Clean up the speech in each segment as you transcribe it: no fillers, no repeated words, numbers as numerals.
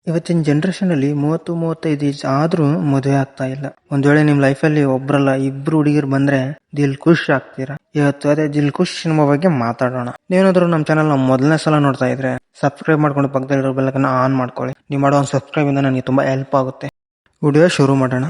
ಇವತ್ತಿನ ಜನರೇಷನ್ ಅಲ್ಲಿ 30-35 ಏಜ್ ಆದ್ರೂ ಮದುವೆ ಆಗ್ತಾ ಇಲ್ಲ. ಒಂದ್ ವೇಳೆ ನಿಮ್ ಲೈಫ್ ಅಲ್ಲಿ ಒಬ್ರಲ್ಲ ಇಬ್ರು ಹುಡುಗಿರು ಬಂದ್ರೆ ದಿಲ್ ಖುಷ್ ಆಗ್ತೀರಾ. ಇವತ್ತು ಅದೇ ದಿಲ್ ಖುಷ್ ಸಿನಿಮಾ ಬಗ್ಗೆ ಮಾತಾಡೋಣ. ನೀವೇನಾದ್ರೂ ನಮ್ಮ ಚಾನಲ್ ಮೊದಲನೇ ಸಲ ನೋಡ್ತಾ ಇದ್ರೆ ಸಬ್ಸ್ಕ್ರೈಬ್ ಮಾಡ್ಕೊಂಡು ಪಕ್ಕದಲ್ಲಿರೋ ಬೆಲ್ಲಕನ್ನ ಆನ್ ಮಾಡ್ಕೊಳ್ಳಿ. ನೀವು ಮಾಡೋ ಒಂದು ಸಬ್ಸ್ಕ್ರೈಬ್ ಇಂದ ನನಗೆ ತುಂಬಾ ಹೆಲ್ಪ್ ಆಗುತ್ತೆ. ವಿಡಿಯೋ ಶುರು ಮಾಡೋಣ.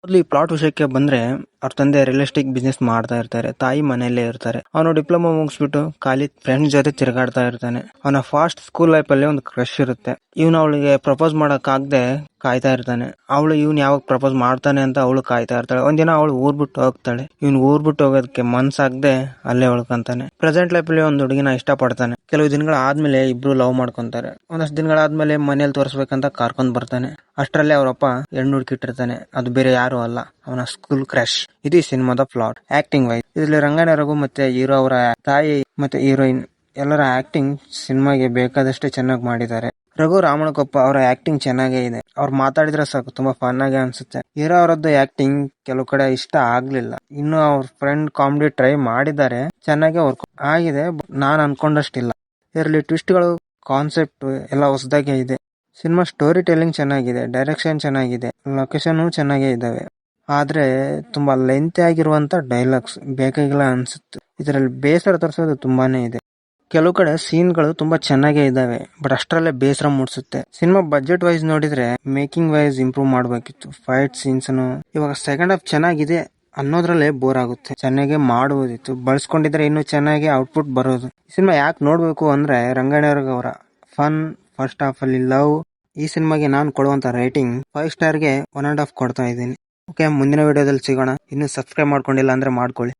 ಮೊದಲು ಈ ಪ್ಲಾಟ್ ವಿಷಯಕ್ಕೆ ಬಂದ್ರೆ, ಅವ್ರ ತಂದೆ ರಿಯಲಿಸ್ಟಿಕ್ ಬಿಸ್ನೆಸ್ ಮಾಡ್ತಾ ಇರ್ತಾರೆ, ತಾಯಿ ಮನೆಯಲ್ಲೇ ಇರ್ತಾರೆ. ಅವನು ಡಿಪ್ಲೊಮಾ ಮುಗಿಸ್ಬಿಟ್ಟು ಖಾಲಿ ಫ್ರೆಂಡ್ಸ್ ಜೊತೆ ತಿರುಗಾಡ್ತಾ ಇರ್ತಾನೆ. ಅವನ ಫಾಸ್ಟ್ ಸ್ಕೂಲ್ ಲೈಫ್ ಅಲ್ಲಿ ಒಂದು ಕ್ರಶ್ ಇರುತ್ತೆ. ಇವನು ಅವಳಿಗೆ ಪ್ರಪೋಸ್ ಮಾಡಕ್ ಆಗದೆ ಕಾಯ್ತಾ ಇರ್ತಾನೆ. ಅವಳು ಇವ್ನು ಯಾವಾಗ ಪ್ರಪೋಸ್ ಮಾಡ್ತಾನೆ ಅಂತ ಅವಳು ಕಾಯ್ತಾ ಇರ್ತಾಳೆ. ಒಂದಿನ ಅವಳು ಊರ್ ಬಿಟ್ಟು ಹೋಗ್ತಾಳೆ. ಇವ್ನು ಊರ್ ಬಿಟ್ಟು ಹೋಗೋದಕ್ಕೆ ಮನ್ಸಾಗದೆ ಅಲ್ಲೇ ಉಳ್ಕೊಂತಾನೆ. ಪ್ರೆಸೆಂಟ್ ಲೈಫ್ ಅಲ್ಲಿ ಒಂದು ಹುಡುಗಿನ ಇಷ್ಟ ಪಡ್ತಾನೆ. ಕೆಲವು ದಿನಗಳ ಆದ್ಮೇಲೆ ಇಬ್ರು ಲವ್ ಮಾಡ್ಕೊಂತಾರೆ. ಒಂದಷ್ಟು ದಿನಗಳಾದ್ಮೇಲೆ ಮನೇಲಿ ತೋರಿಸ್ಬೇಕಂತ ಕರ್ಕೊಂಡ್ ಬರ್ತಾನೆ. ಅಷ್ಟರಲ್ಲೇ ಅವರಪ್ಪ ಹೆಣ್ಣು ಹುಡುಕಿಟ್ಟಿರ್ತಾನೆ. ಅದು ಬೇರೆ ಯಾರು ಅಲ್ಲ, ಅವನ ಸ್ಕೂಲ್ ಕ್ರಶ್. ಇದು ಈ ಸಿನಿಮಾದ ಪ್ಲಾಟ್. ಆಕ್ಟಿಂಗ್ ವೈಸ್ ಇದರಲ್ಲಿ ರಂಗಣ್ಣ ರಘು ಮತ್ತೆ ಹೀರೋ ಅವರ ತಾಯಿ ಮತ್ತೆ ಹೀರೋಯಿನ್ ಎಲ್ಲರ ಆಕ್ಟಿಂಗ್ ಸಿನಿಮಾಗೆ ಬೇಕಾದಷ್ಟೇ ಚೆನ್ನಾಗಿ ಮಾಡಿದ್ದಾರೆ. ರಘು ರಾಮಣಕೊಪ್ಪ ಅವರ ಆಕ್ಟಿಂಗ್ ಚೆನ್ನಾಗೇ ಇದೆ. ಅವ್ರು ಮಾತಾಡಿದ್ರೆ ಸಾಕು ತುಂಬಾ ಫನ್ ಆಗಿ ಅನ್ಸುತ್ತೆ. ಹೀರೋ ಅವರದ್ದು ಆಕ್ಟಿಂಗ್ ಕೆಲವು ಕಡೆ ಇಷ್ಟ ಆಗ್ಲಿಲ್ಲ. ಇನ್ನು ಅವ್ರ ಫ್ರೆಂಡ್ ಕಾಮಿಡಿ ಟ್ರೈ ಮಾಡಿದ್ದಾರೆ, ಚೆನ್ನಾಗಿ ವರ್ಕ್ ಆಗಿದೆ. ನಾನ್ ಅನ್ಕೊಂಡಷ್ಟಿಲ್ಲ. ಇದರಲ್ಲಿ ಟ್ವಿಸ್ಟ್ ಗಳು ಕಾನ್ಸೆಪ್ಟ್ ಎಲ್ಲ ಹೊಸದಾಗೆ ಇದೆ. ಸಿನಿಮಾ ಸ್ಟೋರಿ ಟೆಲ್ಲಿಂಗ್ ಚೆನ್ನಾಗಿದೆ, ಡೈರೆಕ್ಷನ್ ಚೆನ್ನಾಗಿದೆ, ಲೊಕೇಶನ್ ಚೆನ್ನಾಗೇ ಇದಾವೆ. ಆದ್ರೆ ತುಂಬಾ ಲೆಂತ್ ಆಗಿರುವಂತ ಡೈಲಾಗ್ಸ್ ಬೇಕಾಗಿಲ್ಲ ಅನ್ಸುತ್ತೆ. ಇದರಲ್ಲಿ ಬೇಸರ ತರಿಸೋದು ತುಂಬಾನೇ ಇದೆ. ಕೆಲವು ಕಡೆ ಸೀನ್ಗಳು ತುಂಬಾ ಚೆನ್ನಾಗೇ ಇದಾವೆ, ಬಟ್ ಅಷ್ಟರಲ್ಲೇ ಬೇಸರ ಮೂಡಿಸುತ್ತೆ. ಸಿನಿಮಾ ಬಜೆಟ್ ವೈಸ್ ನೋಡಿದ್ರೆ ಮೇಕಿಂಗ್ ವೈಸ್ ಇಂಪ್ರೂವ್ ಮಾಡಬೇಕಿತ್ತು. ಫೈಟ್ ಸೀನ್ಸ್ ಇವಾಗ ಸೆಕೆಂಡ್ ಹಾಫ್ ಚೆನ್ನಾಗಿದೆ ಅನ್ನೋದ್ರಲ್ಲೇ ಬೋರ್ ಆಗುತ್ತೆ. ಚೆನ್ನಾಗಿ ಮಾಡುವುದಿತ್ತು, ಬಳಸ್ಕೊಂಡಿದ್ರೆ ಇನ್ನೂ ಚೆನ್ನಾಗಿ ಔಟ್ಪುಟ್ ಬರೋದು. ಸಿನಿಮಾ ಯಾಕೆ ನೋಡ್ಬೇಕು ಅಂದ್ರೆ ರಂಗಣ್ಣವ್ರಿಗೆ ಅವರ ಫನ್, ಫಸ್ಟ್ ಹಾಫ್ ಅಲ್ಲಿ ಲವ್. ಈ ಸಿನಿಮಾಗೆ ನಾನು ಕೊಡುವಂತ ರೇಟಿಂಗ್ 5 ಸ್ಟಾರ್ಗೆ 1.5 ಕೊಡ್ತಾ ಇದ್ದೀನಿ. ಓಕೆ, ಮುಂದಿನ ವಿಡಿಯೋದಲ್ಲಿ ಸಿಗೋಣ. ಇನ್ನು ಸಬ್ಸ್ಕ್ರೈಬ್ ಮಾಡ್ಕೊಂಡಿಲ್ಲ ಅಂದ್ರೆ ಮಾಡ್ಕೊಳ್ಳಿ.